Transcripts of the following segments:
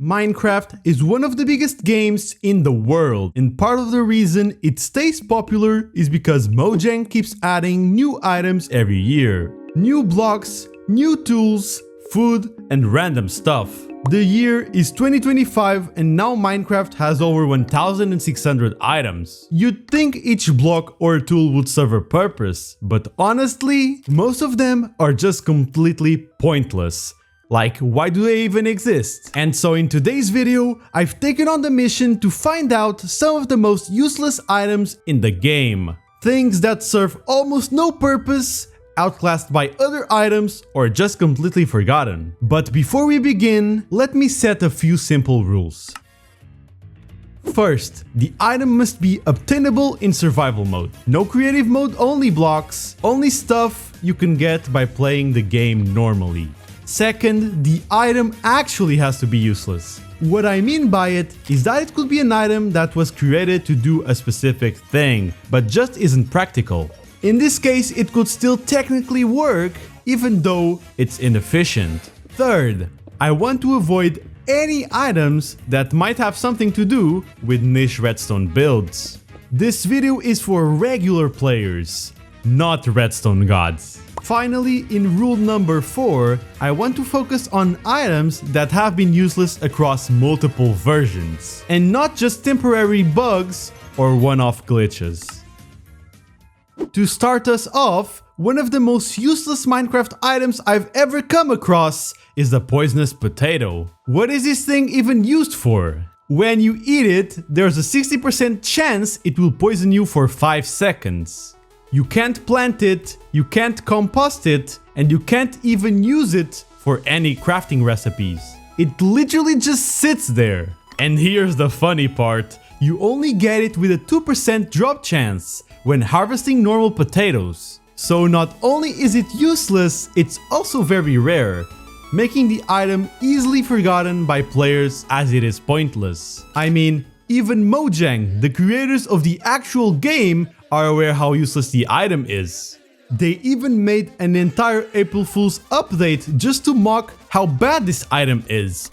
Minecraft is one of the biggest games in the world, and part of the reason it stays popular is because Mojang keeps adding new items every year. New blocks, new tools, food, and random stuff. The year is 2025 and now Minecraft has over 1,600 items. You'd think each block or tool would serve a purpose, but honestly, most of them are just completely pointless. Like, why do they even exist? And so in today's video, I've taken on the mission to find out some of the most useless items in the game. Things that serve almost no purpose, outclassed by other items, or just completely forgotten. But before we begin, let me set a few simple rules. First, the item must be obtainable in survival mode. No creative mode only blocks, only stuff you can get by playing the game normally. Second, the item actually has to be useless. What I mean by it is that it could be an item that was created to do a specific thing, but just isn't practical. In this case, it could still technically work, even though it's inefficient. Third, I want to avoid any items that might have something to do with niche redstone builds. This video is for regular players, not redstone gods. Finally, in rule number 4, I want to focus on items that have been useless across multiple versions, and not just temporary bugs or one-off glitches. To start us off, one of the most useless Minecraft items I've ever come across is the poisonous potato. What is this thing even used for? When you eat it, there's a 60% chance it will poison you for 5 seconds. You can't plant it, you can't compost it, and you can't even use it for any crafting recipes. It literally just sits there. And here's the funny part, you only get it with a 2% drop chance when harvesting normal potatoes. So not only is it useless, it's also very rare, making the item easily forgotten by players as it is pointless. I mean, even Mojang, the creators of the actual game, are aware how useless the item is. They even made an entire April Fool's update just to mock how bad this item is.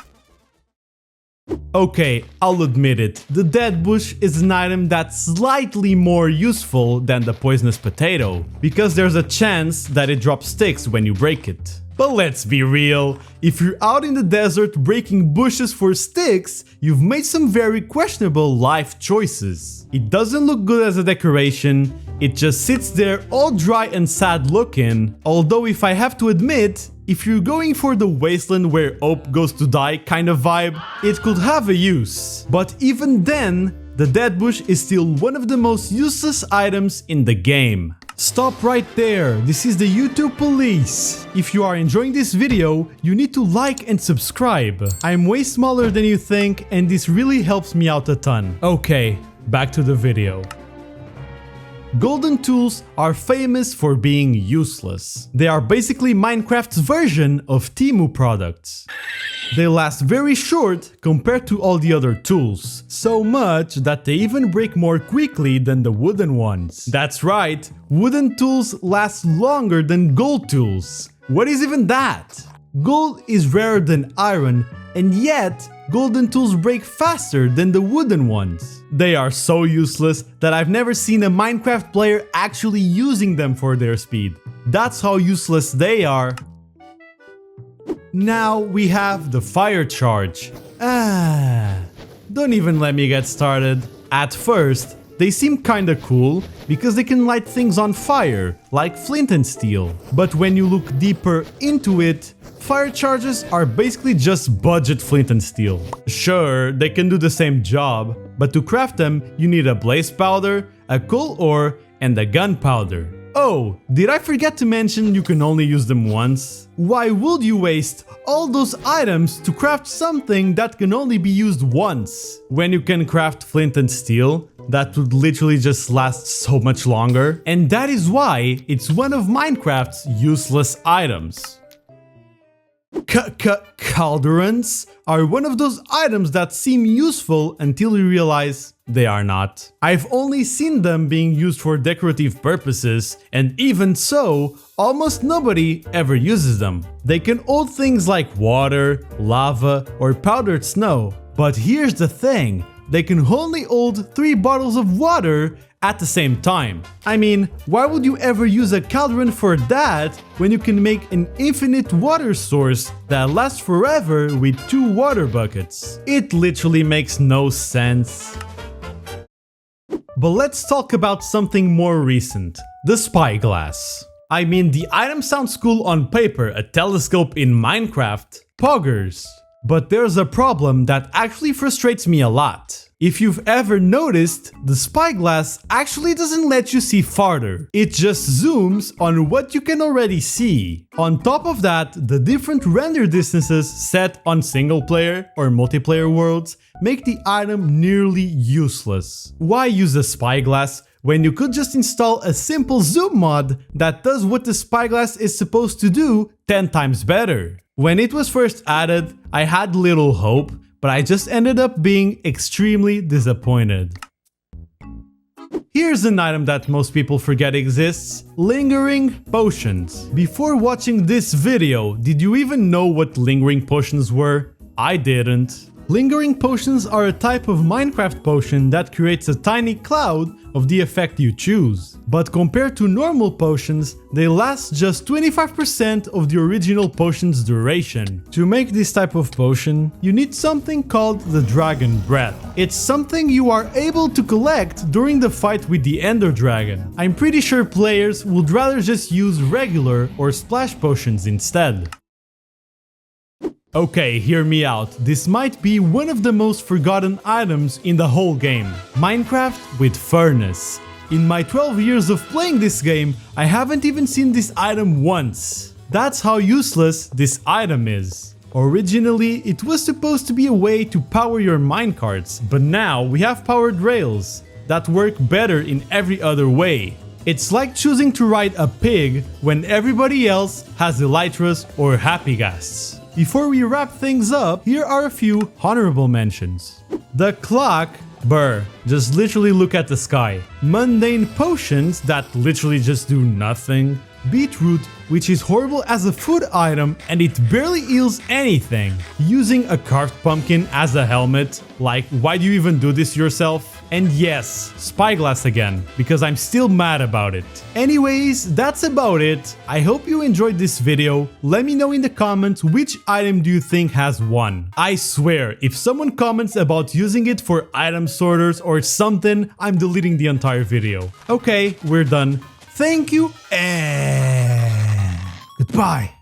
Okay, I'll admit it, the dead bush is an item that's slightly more useful than the poisonous potato, because there's a chance that it drops sticks when you break it. But let's be real, if you're out in the desert breaking bushes for sticks, you've made some very questionable life choices. It doesn't look good as a decoration, it just sits there all dry and sad looking, although if I have to admit, if you're going for the wasteland where Hope goes to die kind of vibe, it could have a use. But even then, the dead bush is still one of the most useless items in the game. Stop right there, this is the YouTube police. If you are enjoying this video, you need to like and subscribe. I'm way smaller than you think and this really helps me out a ton. Okay, back to the video. Golden tools are famous for being useless. They are basically Minecraft's version of Temu products. They last very short compared to all the other tools, so much that they even break more quickly than the wooden ones. That's right, wooden tools last longer than gold tools. What is even that? Gold is rarer than iron, and yet golden tools break faster than the wooden ones. They are so useless that I've never seen a Minecraft player actually using them for their speed. That's how useless they are. Now we have the fire charge. Don't even let me get started. At first, they seem kinda cool because they can light things on fire, like flint and steel. But when you look deeper into it, fire charges are basically just budget flint and steel. Sure, they can do the same job, but to craft them, you need a blaze powder, a coal ore, and a gunpowder. Oh, did I forget to mention you can only use them once? Why would you waste all those items to craft something that can only be used once? When you can craft flint and steel, that would literally just last so much longer. And that is why it's one of Minecraft's useless items. Cauldrons are one of those items that seem useful until you realize they are not. I've only seen them being used for decorative purposes, and even so, almost nobody ever uses them. They can hold things like water, lava, or powdered snow. But here's the thing, they can only hold 3 bottles of water at the same time. I mean, why would you ever use a cauldron for that when you can make an infinite water source that lasts forever with 2 water buckets? It literally makes no sense. But let's talk about something more recent, the Spyglass. I mean, the item sounds cool on paper, a telescope in Minecraft, poggers. But there's a problem that actually frustrates me a lot. If you've ever noticed, the Spyglass actually doesn't let you see farther. It just zooms on what you can already see. On top of that, the different render distances set on single player or multiplayer worlds make the item nearly useless. Why use a Spyglass when you could just install a simple zoom mod that does what the Spyglass is supposed to do 10 times better? When it was first added, I had little hope, but I just ended up being extremely disappointed. Here's an item that most people forget exists: lingering potions. Before watching this video, did you even know what lingering potions were? I didn't. Lingering potions are a type of Minecraft potion that creates a tiny cloud of the effect you choose. But compared to normal potions, they last just 25% of the original potion's duration. To make this type of potion, you need something called the Dragon Breath. It's something you are able to collect during the fight with the Ender Dragon. I'm pretty sure players would rather just use regular or splash potions instead. Okay, hear me out. This might be one of the most forgotten items in the whole game. Minecraft with Furnace. In my 12 years of playing this game, I haven't even seen this item once. That's how useless this item is. Originally, it was supposed to be a way to power your minecarts, but now we have powered rails that work better in every other way. It's like choosing to ride a pig when everybody else has elytras or happy ghasts. Before we wrap things up, here are a few honorable mentions. The clock, brr, just literally look at the sky. Mundane potions that literally just do nothing. Beetroot, which is horrible as a food item and it barely heals anything. Using a carved pumpkin as a helmet, like why do you even do this yourself? And yes, Spyglass again, because I'm still mad about it. Anyways, that's about it. I hope you enjoyed this video. Let me know in the comments which item do you think has won. I swear, if someone comments about using it for item sorters or something, I'm deleting the entire video. Okay, we're done. Thank you and goodbye.